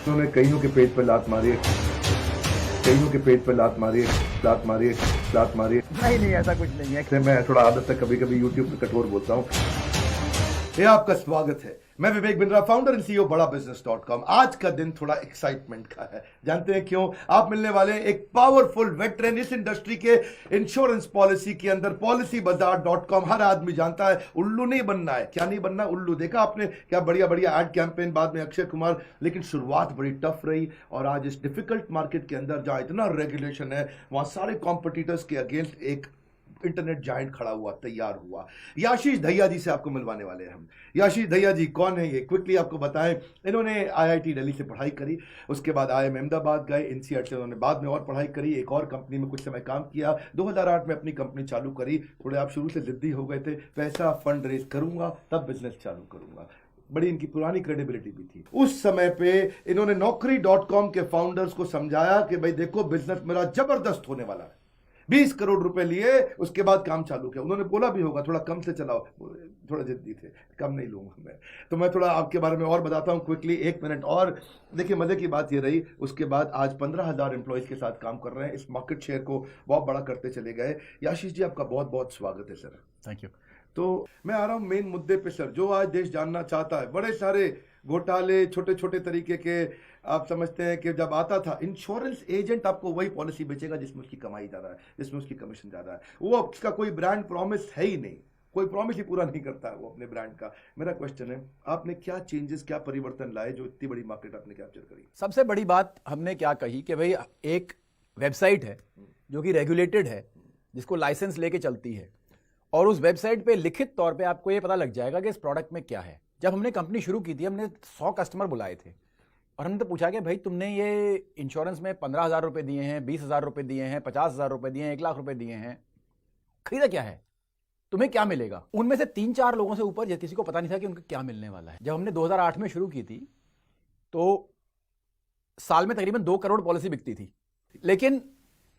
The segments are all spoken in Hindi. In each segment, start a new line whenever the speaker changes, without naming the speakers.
उन्होंने कईयों के पेट पर लात मारी है, कईयों के पेट पर लात मारी है, लात मारी है, लात मारी है।
नहीं ऐसा कुछ नहीं है।
मैं थोड़ा आदत है कभी कभी यूट्यूब पे कठोर बोलता हूँ। ये आपका स्वागत है। मैं Vivek Bindra, founder and CEO बड़ा बिजनेस.com। आज का दिन थोड़ा एक्साइटमेंट का है। जानते हैं क्यों? आप मिलने वाले हैं एक पावरफुल वेटरन इस इंडस्ट्री के इंश्योरेंस पॉलिसी के अंदर। policybazaar.com हर आदमी जानता है, उल्लू नहीं बनना है। क्या नहीं बनना? उल्लू। देखा आपने क्या बढ़िया बढ़िया एड कैंपेन, बाद में अक्षय कुमार। लेकिन शुरुआत बड़ी टफ रही और आज इस डिफिकल्ट मार्केट के अंदर जहां इतना रेगुलेशन है, वहां सारे कॉम्पिटिटर्स के अगेंस्ट एक इंटरनेट जायंट खड़ा हुआ, तैयार हुआ। याशीष दहिया जी से आपको मिलवाने वाले हैं हम। याशीष दहिया जी कौन है ये, क्विकली आपको बताएं। इन्होंने आईआईटी दिल्ली से पढ़ाई करी, उसके बाद आईआईएम अहमदाबाद गए, एनसीईआरटी से उन्होंने बाद में और पढ़ाई करी, एक और कंपनी में कुछ समय काम किया, 2008 में अपनी कंपनी चालू करी। थोड़े आप शुरू से जिद्दी हो गए थे, पैसा फंड रेज करूंगा तब बिजनेस चालू करूंगा। बड़ी इनकी पुरानी क्रेडिबिलिटी भी थी। उस समय पे इन्होंने नौकरी.com के फाउंडर्स को समझाया कि भाई देखो, बिजनेस मेरा जबरदस्त होने वाला है। 20 करोड़ रुपए लिए, उसके बाद काम चालू किया। उन्होंने बोला भी होगा थोड़ा कम से चलाओ, थोड़ा जिद्दी थे, कम नहीं लूंगा मैं। तो मैं थोड़ा आपके बारे में और बताता हूं क्विकली, 1 मिनट और। देखिए मजे की बात ये रही, उसके बाद आज 15,000 एम्प्लॉइज के साथ काम कर रहे हैं, इस मार्केट शेयर को बहुत बड़ा करते चले गए। याशीष जी आपका बहुत बहुत स्वागत है सर।
Thank you.
तो मैं आ रहा हूं मेन मुद्दे पे सर, जो आज देश जानना चाहता है। बड़े सारे घोटाले, छोटे छोटे तरीके के, आप समझते हैं कि जब आता था इंश्योरेंस एजेंट आपको वही पॉलिसी बेचेगा जिसमें उसकी कमाई ज्यादा है, जिसमें उसकी कमीशन ज्यादा है। वो उसका कोई ब्रांड प्रॉमिस है ही नहीं, कोई प्रॉमिस ही पूरा नहीं करता है वो अपने ब्रांड का। मेरा क्वेश्चन है, आपने क्या चेंजेस, क्या परिवर्तन लाए जो इतनी बड़ी मार्केट आपने कैप्चर करी?
सबसे बड़ी बात हमने क्या कही कि भाई एक वेबसाइट है जो कि रेगुलेटेड है, जिसको लाइसेंस लेके चलती है, और उस वेबसाइट पे लिखित तौर पे आपको ये पता लग जाएगा कि इस प्रोडक्ट में क्या है। जब हमने कंपनी शुरू की थी, हमने 100 कस्टमर बुलाए थे और हमने तो पूछा कि भाई तुमने ये इंश्योरेंस में 15,000 रुपए दिए हैं, 20,000 रुपए दिए हैं, 50,000 रुपए दिए हैं, 1 लाख रुपए दिए हैं, खरीदा क्या है, तुम्हें क्या मिलेगा? उनमें से 3-4 लोगों से ऊपर किसी को पता नहीं था कि उनको क्या मिलने वाला है। जब हमने 2008 में शुरू की थी तो साल में तकरीबन 2 करोड़ पॉलिसी बिकती थी, लेकिन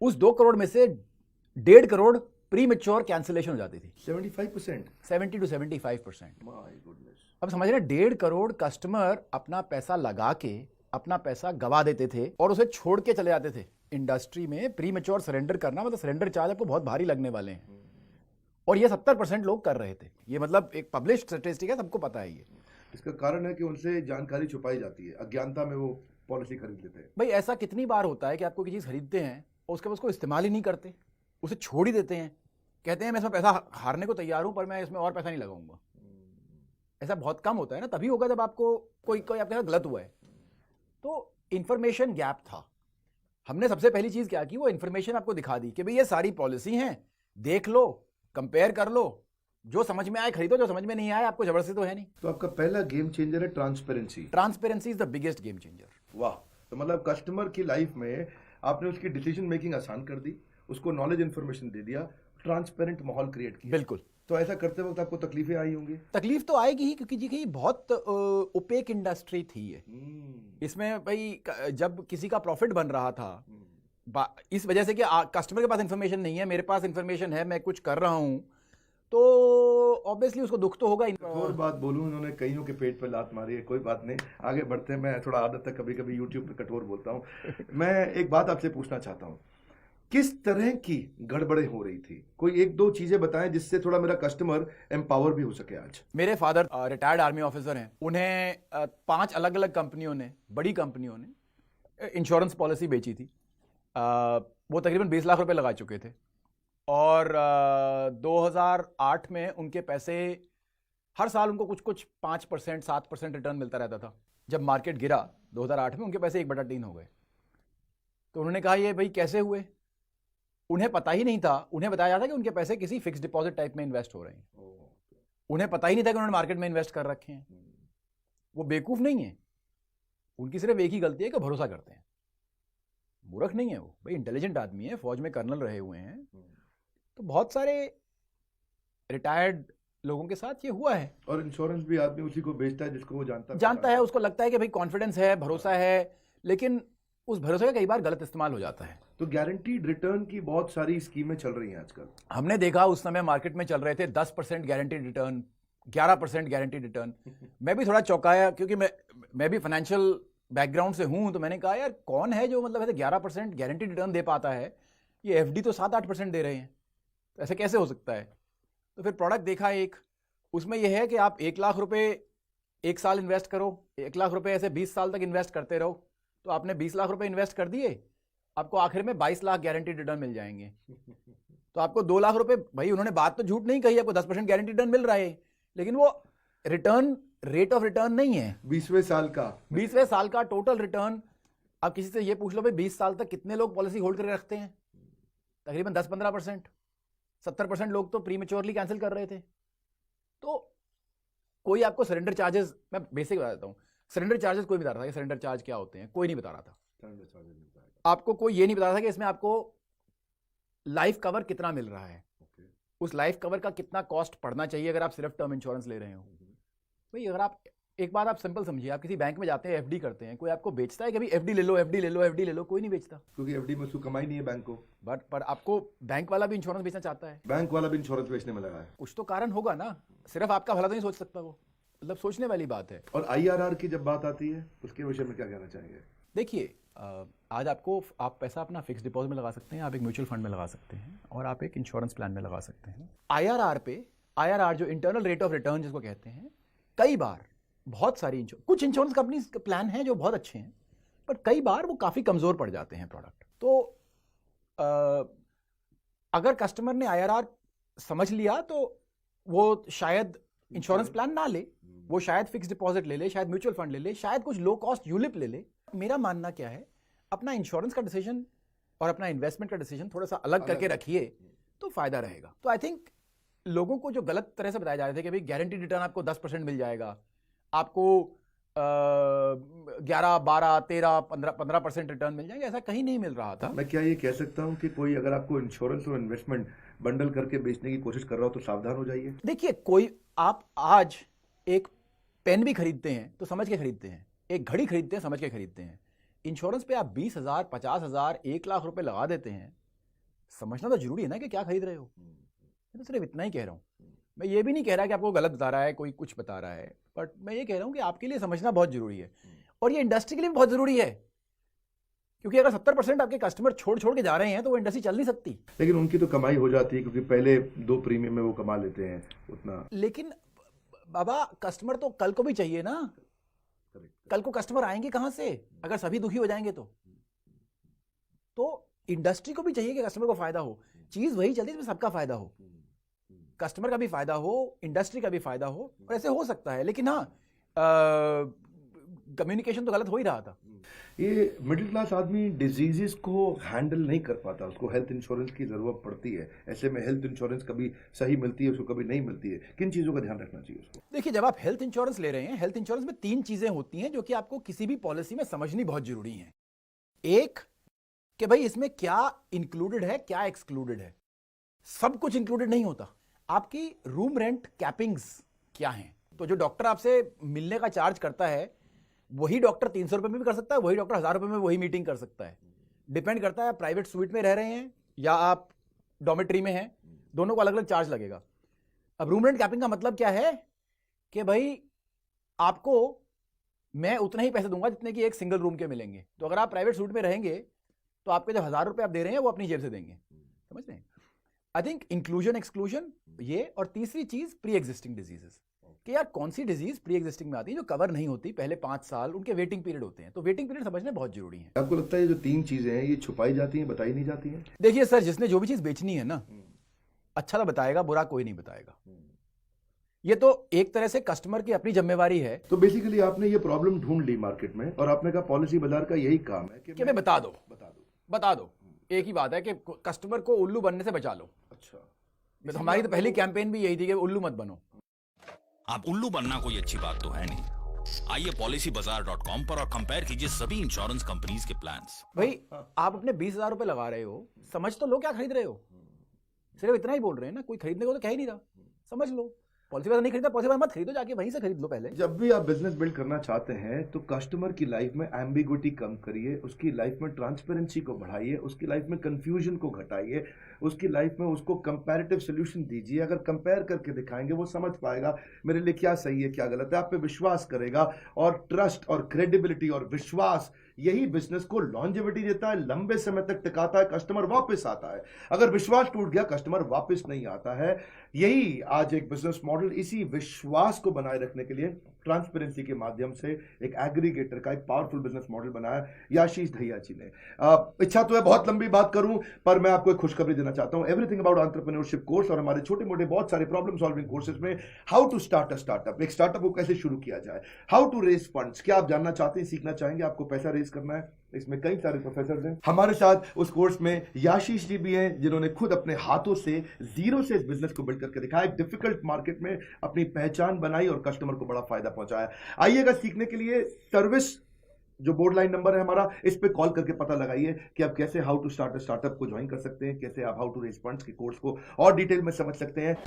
उस 2 करोड़ में से 1.5 करोड़ प्री मैच्योर कैंसिलेशन हो जाती थी।
75%?
70 to 75%।
My goodness.
अब समझ रहे, 1.5 करोड़ कस्टमर अपना पैसा लगा के अपना पैसा गवा देते थे और उसे छोड़ के चले जाते थे। इंडस्ट्री में प्री मैच्योर सरेंडर करना मतलब सरेंडर चार्ज आपको बहुत भारी लगने वाले हैं, और ये 70% लोग कर रहे थे। ये मतलब एक पब्लिश्ड स्टैटिस्टिक है, सबको पता है ये।
इसका कारण है कि उनसे जानकारी छुपाई जाती है, अज्ञानता में वो पॉलिसी खरीद लेते हैं।
भाई ऐसा कितनी बार होता है कि आपको कोई चीज़ खरीदते हैं और उसके बाद उसको इस्तेमाल ही नहीं करते, उसे छोड़ ही देते हैं, कहते हैं मैं इसमें पैसा हारने को तैयार हूं पर मैं इसमें और पैसा नहीं लगाऊंगा। ऐसा बहुत कम होता है ना, तभी होगा जब आपको कोई आपके साथ गलत हुआ है। तो इंफॉर्मेशन गैप था। हमने सबसे पहली चीज क्या की, वो इंफॉर्मेशन आपको दिखा दी कि भाई ये सारी पॉलिसी हैं, देख लो, कंपेयर कर लो, जो समझ में आए खरीदो, जो समझ में नहीं आए आपको जबरदस्ती तो है नहीं।
तो आपका पहला गेम चेंजर है transparency.
Transparency is the biggest game changer.
वाह। तो मतलब कस्टमर की लाइफ में आपने उसकी डिसीजन मेकिंग आसान कर दी, उसको नॉलेज इंफॉर्मेशन दे दिया, ट्रांसपेरेंट माहौल क्रिएट किया।
बिल्कुल।
तो ऐसा करते वक्त आपको तकलीफें आई होंगी?
तकलीफ तो आएगी ही, क्योंकि जी ये बहुत ओपेक इंडस्ट्री थी ये। इसमें भाई जब किसी का प्रॉफिट बन रहा था, इस वजह से कि कस्टमर के पास इंफॉर्मेशन नहीं है, मेरे पास इंफॉर्मेशन है, मैं कुछ कर रहा हूं, तो ऑब्वियसली उसको दुख तो होगा।
और बात बोलूं, इन्होंने कईयों के पेट पर लात मारी है। कोई बात नहीं, आगे बढ़ते हैं। मैं थोड़ा आदत है कभी कभी यूट्यूब पे कठोर बोलता हूं। मैं एक बात आपसे पूछना चाहता हूं, किस तरह की गड़बड़ें हो रही थी? कोई 1-2 चीजें बताएं जिससे थोड़ा मेरा कस्टमर एम्पावर भी हो सके आज।
मेरे फादर रिटायर्ड आर्मी ऑफिसर हैं, उन्हें 5 अलग अलग कंपनियों ने, बड़ी कंपनियों ने इंश्योरेंस पॉलिसी बेची थी। वो तकरीबन 20 लाख रुपए लगा चुके थे, और 2008 में उनके पैसे हर साल उनको कुछ कुछ 5% 7% रिटर्न मिलता रहता था। जब मार्केट गिरा 2008 में, उनके पैसे 1/3 हो गए। तो उन्होंने कहा ये भाई कैसे हुए? उन्हें पता ही नहीं था। उन्हें बताया जाता कि उनके पैसे किसी फिक्स डिपॉजिट टाइप में इन्वेस्ट हो रहे हैं, उन्हें पता ही नहीं था कि उन्होंने मार्केट में इन्वेस्ट कर रखे हैं। वो बेवकूफ नहीं है, उनकी सिर्फ एक ही गलती है कि भरोसा करते हैं। मूर्ख नहीं है वो, भाई इंटेलिजेंट आदमी है, फौज में कर्नल रहे हुए हैं। तो बहुत सारे रिटायर्ड लोगों के साथ ये हुआ है।
और इंश्योरेंस भी आदमी उसी को बेचता है जिसको वो
जानता है, उसको लगता है कि भाई कॉन्फिडेंस है, भरोसा है, लेकिन उस भरोसे का कई बार गलत इस्तेमाल हो जाता है।
तो गारंटीड रिटर्न की बहुत सारी स्कीमें चल रही हैं आजकल।
हमने देखा उस समय मार्केट में चल रहे थे 10% गारंटीड रिटर्न, 11% गारंटीड रिटर्न। मैं भी थोड़ा चौंकाया, क्योंकि मैं भी फाइनेंशियल बैकग्राउंड से हूं, तो मैंने कहा यार कौन है जो मतलब ऐसे 11% गारंटी रिटर्न दे पाता है, ये एफडी तो 7-8% दे रहे हैं, तो ऐसे कैसे हो सकता है। तो फिर प्रोडक्ट देखा एक, उसमें यह है कि आप 1 लाख रुपए 1 साल इन्वेस्ट करो, 1 लाख रुपए ऐसे 20 साल तक इन्वेस्ट करते रहो, तो आपने 20 लाख रुपए इन्वेस्ट कर दिए, आपको आखिर में 22 लाख गारंटी रिटर्न मिल जाएंगे। तो आपको 2 लाख रुपए, भाई उन्होंने बात तो झूठ नहीं कही, आपको 10% गारंटी रिटर्न मिल रहा है, लेकिन वो रिटर्न रेट ऑफ रिटर्न नहीं है
20वें साल का
20वें साल का टोटल रिटर्न। आप किसी से ये पूछ लो भाई 20 साल तक कितने लोग पॉलिसी होल्ड करके रखते हैं, तकरीबन 10-15%, 70% लोग तो प्रीमेच्योरली कैंसिल कर रहे थे। तो कोई आपको सरेंडर चार्जेस, मैं बेसिक बता देता हूँ, सरेंडर चार्जेस कोई नहीं बता रहा था कि सरेंडर चार्ज क्या होते हैं, कोई नहीं बता रहा था। आपको कोई ये नहीं बता रहा था कि इसमें आपको लाइफ कवर कितना मिल रहा है, उस लाइफ कवर का कितना कॉस्ट पड़ना चाहिए अगर आप सिर्फ टर्म इंश्योरेंस ले रहे हो। भाई अगर आप एक बात आप सिंपल समझिए, आप किसी बैंक में जाते हैं एफडी करते हैं, कोई आपको बेचता है कि भाई एफडी ले लो, एफडी ले लो, एफडी ले लो, कोई नहीं बेचता,
क्योंकि एफडी में उसको कमाई नहीं है बैंक को।
बट पर आपको बैंक वाला भी इंश्योरेंस बेचना चाहता है,
बैंक वाला भी इंश्योरेंस बेचने में लगा है,
कुछ तो कारण होगा ना, सिर्फ आपका भला तो नहीं सोच सकता वो, मतलब सोचने वाली बात है।
और आईआरआर की जब बात आती है उसके विषय में क्या कहना चाहेंगे?
देखिए आज आप पैसा अपना फिक्स डिपॉजिट में लगा सकते हैं, आप एक म्यूचुअल फंड में लगा सकते हैं, और आप एक इंश्योरेंस प्लान में लगा सकते हैं। आईआरआर जो इंटरनल रेट ऑफ रिटर्न जिसको कहते हैं, कई बार बहुत सारी कुछ इंश्योरेंस कंपनी के प्लान हैं जो बहुत अच्छे हैं, बट कई बार वो काफ़ी कमज़ोर पड़ जाते हैं प्रोडक्ट। तो अगर कस्टमर ने आईआरआर समझ लिया तो वो शायद इंश्योरेंस प्लान ना ले, वो शायद फिक्स डिपॉजिट ले ले, शायद म्यूचुअल फंड ले ले, शायद कुछ लो कॉस्ट यूलिप ले ले। मेरा मानना क्या है, अपना इंश्योरेंस का डिसीजन और अपना इन्वेस्टमेंट का डिसीजन थोड़ा सा अलग करके रखिए तो फायदा रहेगा। तो आई थिंक लोगों को जो गलत तरह से बताया जा रहा था कि भाई गारंटी रिटर्न आपको 10% मिल जाएगा, आपको 11, 12, 13, 15% रिटर्न मिल जाएंगे, ऐसा कहीं नहीं मिल रहा था।
मैं क्या ये कह सकता हूं कि कोई अगर आपको इंश्योरेंस और इन्वेस्टमेंट बंडल करके बेचने की कोशिश कर रहा हो तो सावधान हो जाइए।
देखिए कोई, आप आज एक पेन भी खरीदते हैं तो समझ के खरीदते हैं, एक घड़ी खरीदते हैं समझ के खरीदते हैं, इंश्योरेंस पे आप 20,000, 50,000, 1 लाख रुपए लगा देते हैं, समझना तो जरूरी है ना कि क्या खरीद रहे हो। मैं तो सिर्फ इतना ही कह रहा हूं, मैं ये भी नहीं कह रहा कि आपको गलत बता रहा है, कोई कुछ बता रहा है, बट मैं ये कह रहा हूं कि आपके लिए समझना बहुत जरूरी है, और ये इंडस्ट्री के लिए भी बहुत जरूरी है, क्योंकि अगर 70% आपके कस्टमर छोड़ के जा रहे हैं तो वो इंडस्ट्री चल नहीं सकती।
लेकिन उनकी तो कमाई हो जाती है, क्योंकि पहले 2 प्रीमियम में वो कमा लेते हैं उतना।
लेकिन बाबा कस्टमर तो कल को भी चाहिए ना, कल को कस्टमर आएंगे कहां से अगर सभी दुखी हो जाएंगे तो इंडस्ट्री को भी चाहिए कि कस्टमर को फायदा हो, चीज वही चलती है जिसमें सबका फायदा हो, कस्टमर का भी फायदा हो, इंडस्ट्री का भी फायदा हो, और ऐसे हो सकता है। लेकिन हाँ, कम्युनिकेशन तो गलत हो ही रहा था।
ये मिडिल क्लास आदमी डिजीजेस को हैंडल नहीं कर पाता, उसको हेल्थ इंश्योरेंस की जरूरत पड़ती है, ऐसे में हेल्थ इंश्योरेंस कभी सही मिलती है, उसको कभी नहीं मिलती है। किन चीजों का ध्यान रखना चाहिए उसको?
देखिए जब आप हेल्थ इंश्योरेंस ले रहे हैं, हेल्थ इंश्योरेंस में 3 चीजें होती हैं जो कि आपको किसी भी पॉलिसी में समझनी बहुत जरूरी है। एक कि भाई इसमें क्या इंक्लूडेड है, क्या एक्सक्लूडेड है। सब कुछ इंक्लूडेड नहीं होता। आपकी रूम रेंट कैपिंग्स क्या हैं, तो जो डॉक्टर आपसे मिलने का चार्ज करता है वही डॉक्टर 300 रुपए में भी कर सकता है, वही डॉक्टर 1000 रुपए में वही मीटिंग कर सकता है। डिपेंड करता है आप प्राइवेट स्वीट में रह रहे हैं या आप डॉर्मेट्री में हैं, दोनों को अलग अलग चार्ज लगेगा। अब रूम रेंट कैपिंग का मतलब क्या है कि भाई आपको मैं उतना ही पैसे दूंगा जितने कि एक सिंगल रूम के मिलेंगे। तो अगर आप प्राइवेट स्वीट में रहेंगे तो आपके जो 1000 रुपए आप दे रहे हैं वो अपनी जेब से देंगे, समझ रहे हैं। आई थिंक इंक्लूजन एक्सक्लूजन ये, और तीसरी चीज प्री एग्जिस्टिंग डिजीजेस, कि यार कौन सी डिजीज प्री एग्जिस्टिंग में आती है जो कवर नहीं होती, पहले 5 साल उनके वेटिंग पीरियड होते हैं, तो वेटिंग पीरियड समझने बहुत जरूरी है।
आपको लगता है ये जो 3 चीजें हैं ये छुपाई जाती हैं, बताई नहीं जाती हैं?
देखिए सर, जिसने जो भी चीज बेचनी है ना, अच्छा तो बताएगा, बुरा कोई नहीं बताएगा। ये तो एक तरह से कस्टमर की अपनी जिम्मेवारी है।
तो बेसिकली आपने ये प्रॉब्लम ढूंढ ली मार्केट में, और आपने कहा पॉलिसी बाजार का यही काम है कि
मैं बता दो। एक ही बात है कि कस्टमर को उल्लू बनने से बचा लो।
अच्छा,
तो हमारी तो पहली कैंपेन भी यही थी कि उल्लू मत बनो।
आप उल्लू बनना कोई अच्छी बात तो है नहीं। आइए policybazaar.com पर और कंपेयर कीजिए सभी इंश्योरेंस कंपनीज के प्लान्स।
भाई आप अपने 20,000 रुपए लगा रहे हो, समझ तो लो क्या खरीद रहे हो। सिर्फ इतना ही बोल रहे हैं ना, कोई खरीदने को तो कह ही नहीं रहा, समझ लो। पॉलिसी बाजार नहीं खरीदा, पॉलिसी बाजार मत खरीदो, जाके वहीं से खरीद लो पहले।
जब भी आप बिजनेस बिल्ड करना चाहते हैं तो कस्टमर की लाइफ में एम्बिग्विटी कम करिए, उसकी लाइफ में ट्रांसपेरेंसी को बढ़ाइए, उसकी लाइफ में कंफ्यूजन को घटाइए, उसकी लाइफ में उसको कंपैरेटिव सोल्यूशन दीजिए। अगर कंपेयर करके दिखाएंगे वो समझ पाएगा मेरे लिए क्या सही है क्या गलत है, आप पे विश्वास करेगा। और ट्रस्ट और क्रेडिबिलिटी और विश्वास यही बिजनेस को लॉन्जेविटी देता है, लंबे समय तक टिकाता है, कस्टमर वापस आता है। अगर विश्वास टूट गया कस्टमर वापस नहीं आता है। यही आज एक बिजनेस मॉडल इसी विश्वास को बनाए रखने के लिए ट्रांसपेरेंसी के माध्यम से एक एग्रीगेटर का एक पावरफुल बिजनेस मॉडल बनाया याशीष दहिया जी ने। इच्छा तो है बहुत लंबी बात करूं, पर मैं आपको एक खुशखबरी देना चाहता हूं। एवरीथिंग अबाउट एंटरप्रेन्योरशिप कोर्स और हमारे छोटे मोटे बहुत सारे प्रॉब्लम सॉल्विंग कोर्सेज में how to start a startup, एक स्टार्टअप को कैसे शुरू किया जाए, हाउ टू रेज फंड्स, क्या आप जानना चाहते हैं, सीखना चाहेंगे, आपको पैसा रेज करना है, इसमें कई सारे प्रोफेसर हैं हमारे साथ। उस कोर्स में याशीष जी भी हैं जिन्होंने खुद अपने हाथों से जीरो से इस बिजनेस को बिल्ड करके दिखाया, एक डिफिकल्ट मार्केट में अपनी पहचान बनाई और कस्टमर को बड़ा फायदा पहुंचाया। आइएगा सीखने के लिए। सर्विस जो बोर्ड लाइन नंबर है हमारा, इस पे कॉल करके पता लगाइए कि आप कैसे हाउ टू स्टार्ट स्टार्टअप को ज्वाइन कर सकते हैं, कैसे आप हाउ टू रेज फंड्स के कोर्स को और डिटेल में समझ सकते हैं।